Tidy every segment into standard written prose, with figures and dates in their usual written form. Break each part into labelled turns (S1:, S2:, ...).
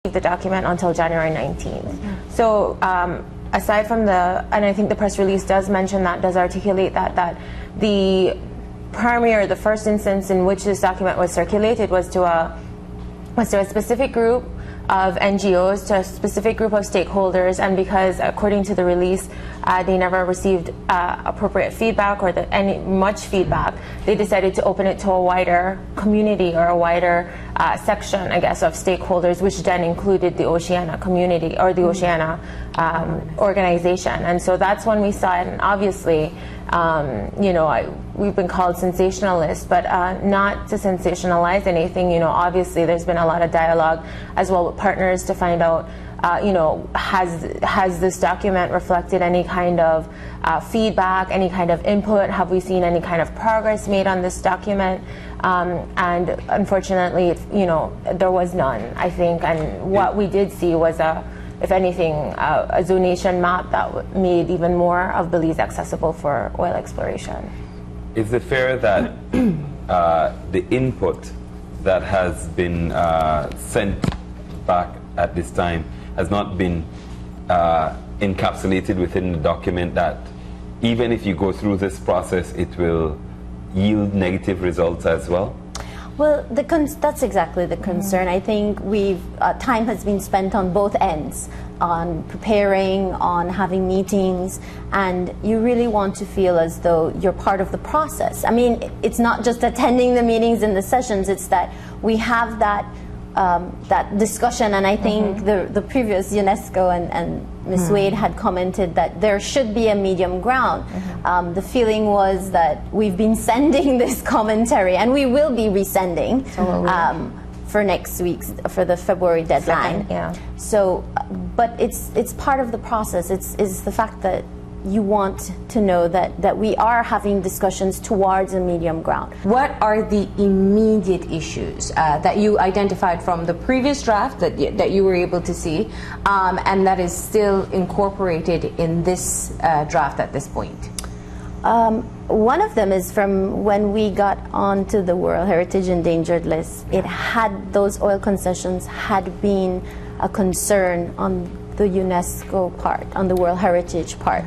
S1: the document until January 19th. So aside from and I think the press release does mention that, does articulate that the primary, the first instance in which this document was circulated was to a specific group of NGOs, to a specific group of stakeholders, and because according to the release they never received appropriate feedback or much feedback, they decided to open it to a wider community or a wider section, I guess, of stakeholders, which then included the OCEANA community or the OCEANA organization. And so that's when we saw it, and obviously we've been called sensationalists, but not to sensationalize anything. Obviously there's been a lot of dialogue as well with partners to find out, has this document reflected any kind of feedback, any kind of input? Have we seen any kind of progress made on this document? And unfortunately, there was none, I think. And what we did see was if anything, a zonation map that made even more of Belize accessible for oil exploration.
S2: Is it fair that the input that has been sent back at this time has not been encapsulated within the document, that even if you go through this process, it will yield negative results as well?
S3: Well, that's exactly the concern. I think time has been spent on both ends, on preparing, on having meetings, and you really want to feel as though you're part of the process. I mean, it's not just attending the meetings and the sessions, it's that we have that discussion, and I think the previous UNESCO and Ms. Wade had commented that there should be a medium ground. The feeling was that we've been sending this commentary, and we will be resending for next week's, for the February deadline. So, but it's part of the process. It's the fact that you want to know that we are having discussions towards a medium ground.
S4: What are the immediate issues that you identified from the previous draft that you were able to see, and that is still incorporated in this draft at this point?
S3: One of them is from when we got onto the World Heritage Endangered List. Those oil concessions had been a concern on the UNESCO part, on the World Heritage part.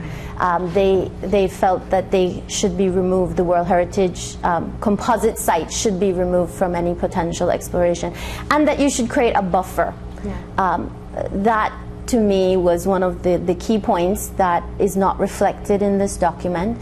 S3: They felt that they should be removed. The World Heritage composite sites should be removed from any potential exploration, and that you should create a buffer. That, to me, was one of the key points that is not reflected in this document.